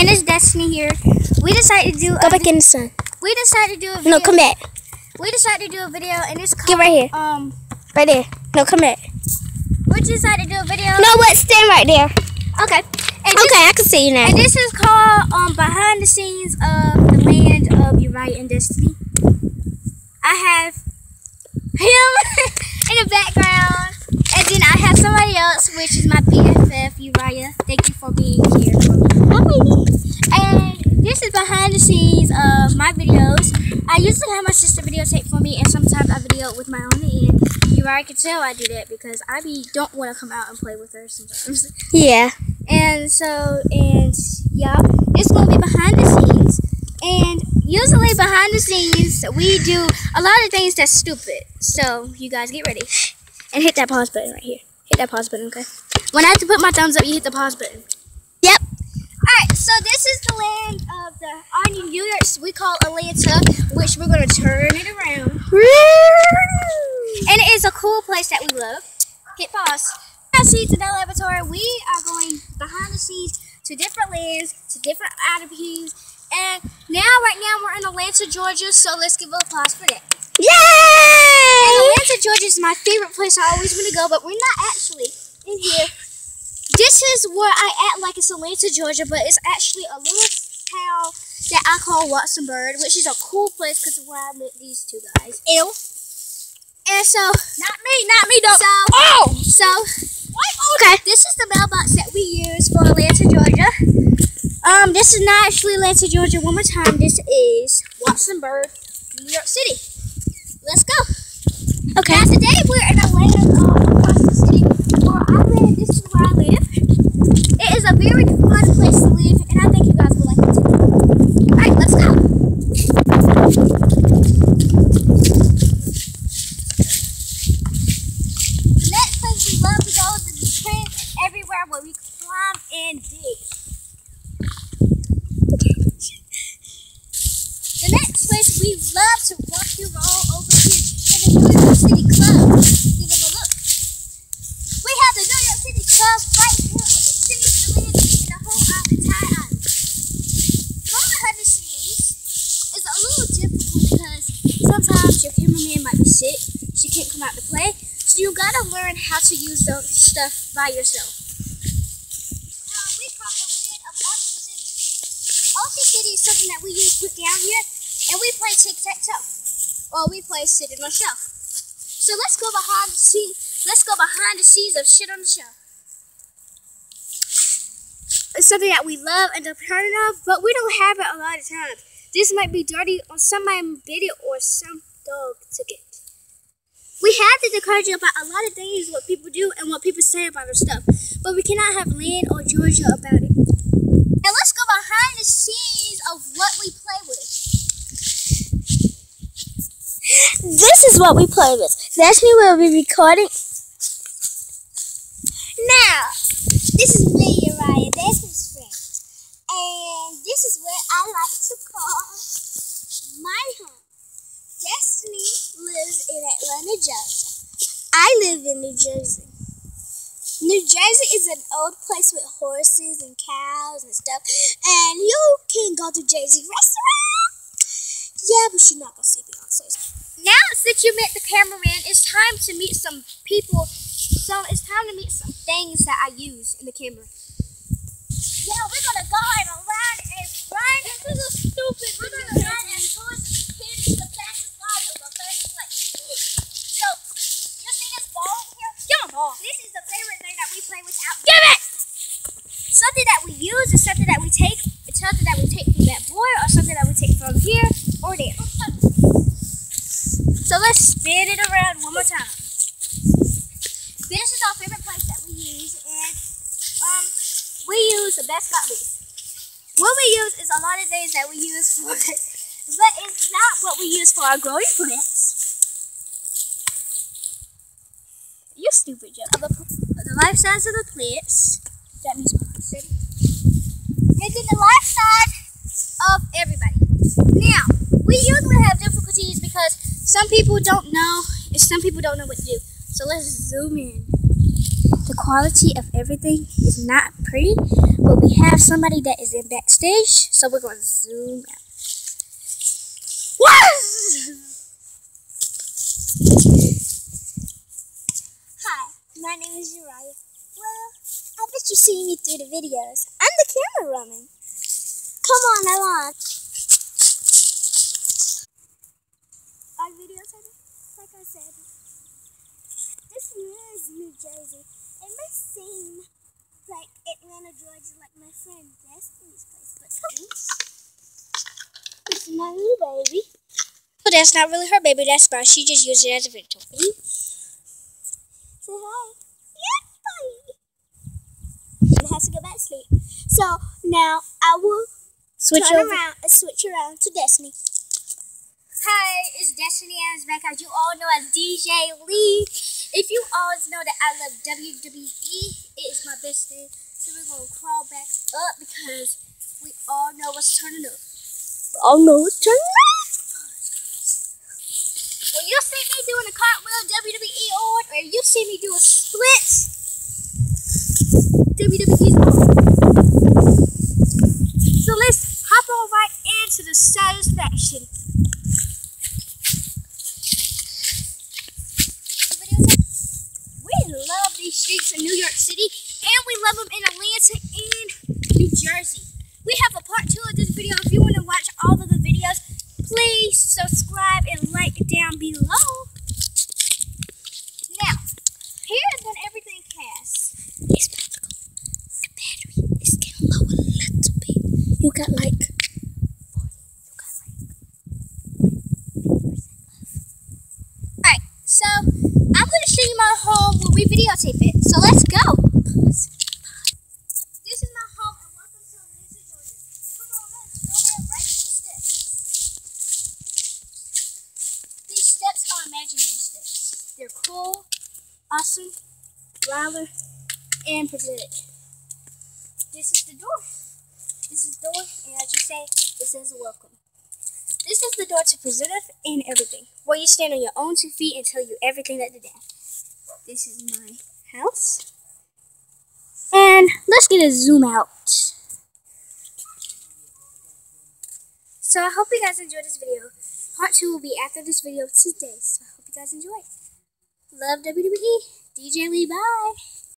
And it's Destiny here. We decided to do Go back in the sun. We decided to do a video. No, come back. We decided to do a video and it's called Get right here. Right there. No, come back. We decided to do a video. No, what? Stand right there. Okay. And Okay, I can see you now. And this is called behind the scenes of the land of Uriah and Destiny. I have him in the background, and then I have somebody else, which is my BFF, Uriah. Thank you for being here for me. And this is behind the scenes of my videos. I usually have my sister videotape for me, and sometimes I video with my own. And Uriah can tell I do that because I don't want to come out and play with her sometimes. Yeah. And yeah, it's going to be behind the scenes. And usually behind the scenes, we do a lot of things that's stupid. So you guys get ready. And hit that pause button right here. Hit that pause button, okay? When I have to put my thumbs up, you hit the pause button. Yep. Alright, so this is the land of our New York, we call Atlanta, which we're going to turn it around. And it is a cool place that we love. Hit pause. See to the laboratory, we are going behind the scenes to different lands, to different attributes, and right now we're in Atlanta, Georgia, so let's give applause for that. Yay! And Atlanta, Georgia is my favorite place I always want to go, but we're not actually in here. This is where I act like it's Atlanta, Georgia, but it's actually a little town that I call Watsonburg, which is a cool place because of where I met these two guys. Ew. And so, not me, don't. Okay, this is the mailbox that we use for Atlanta, Georgia. This is not actually Atlanta, Georgia. One more time, this is Watsonburg, New York City. Let's go. Okay. Now today we're in a land across the city where I live. This is where I live. It is a very fun place to live, and I think you guys will like it too. All right, let's go. The next place we love to go is the train everywhere where we climb and dig. The next place we love to rock and roll over here is the New York City Club. Give them a look. We have the New York City Club right here on the city in the whole entire island. Going behind the scenes is a little difficult because sometimes your cameraman might be sick. She can't come out to play. So you gotta learn how to use those stuff by yourself. We come from the land of Ocean City. Ocean City is something that we use put down here, and we play tic-tac-toe. Or we play sit on the shelf. So let's go behind the scenes. Let's go behind the scenes of shit on the shelf. It's something that we love and are proud of, but we don't have it a lot of times. This might be dirty, or somebody bit it, or some dog took it. We have to encourage you about a lot of things, what people do and what people say about our stuff. But we cannot have land or Georgia about it. And let's go behind the scenes of what we play with. This is what we play with. Destiny will be recording. Now, this is me, Uriah, Destiny's friend. And this is where I like to call my home. Destiny lives in Atlanta, Georgia. I live in New Jersey. New Jersey is an old place with horses and cows and stuff. And you can go to Jersey restaurant. Yeah, but you're not going to see Beyonce. Now, since you met the cameraman, it's time to meet some people. So it's time to meet some things that I use in the camera. Yeah, we're going to go and run and run. This is a stupid. We're going to run and towards the fastest line of the first place. So, you see this ball over here? Give me a ball. This is the favorite thing that we play without. Give it! Something that we use is something that we take. It's something that we take from that board or something that we take from here or there. So let's spin it around one more time. This is our favorite place that we use, and we use the best got leaf. What we use is a lot of things that we use for it, but it's not what we use for our growing plants. You stupid joke. The life size of the plants. That means city. And then the life size of everybody. Now, we usually have difficulties because some people don't know, and some people don't know what to do. So let's zoom in. The quality of everything is not pretty, but we have somebody that is in backstage, so we're going to zoom out. What? Hi, my name is Uriah. Well, I bet you've seen me through the videos. I'm the camerawoman. Come on along. Our videotape, like I said, this is New Jersey. It may seem like Atlanta, Georgia, like my friend Destiny's place, but this is my new baby. Well, that's not really her baby, that's mine. She just used it as a video. Say hi. Yeah, bye. And has to go back to sleep. So now I will switch around to Destiny. Hi, it's Destiny Adams back, as you all know, as DJ Lee. If you always know that I love WWE, it is my best thing. So we're going to crawl back up because we all know what's turning up. Oh no, it's turning up. Well, you see me doing a cartwheel WWE on, or you see me do a split WWE's on. So let's hop on right into the satisfaction. We love these streets in New York City, and we love them in Atlanta and New Jersey. We have a part 2 of this video. If you want to watch all of the videos, please subscribe and like down below. Now, here's when everything casts. It's about to go. The battery is getting low a little bit. You got like 40. You got like 50% left. Alright, so I'm going to show you my home where we videotape it. So let's go. This is my home, and welcome to Atlanta, Georgia. Come on, let's go right to the steps. These steps are imaginary steps. They're cool, awesome, wilder, and pathetic. This is the door. This is the door, and as you say, it says welcome. This is the door to preserve and everything, where you stand on your own 2 feet and tell you everything that they did. This is my house. And let's get a zoom out. So I hope you guys enjoyed this video. Part 2 will be after this video today, so I hope you guys enjoy. Love WWE. DJ Lee, bye.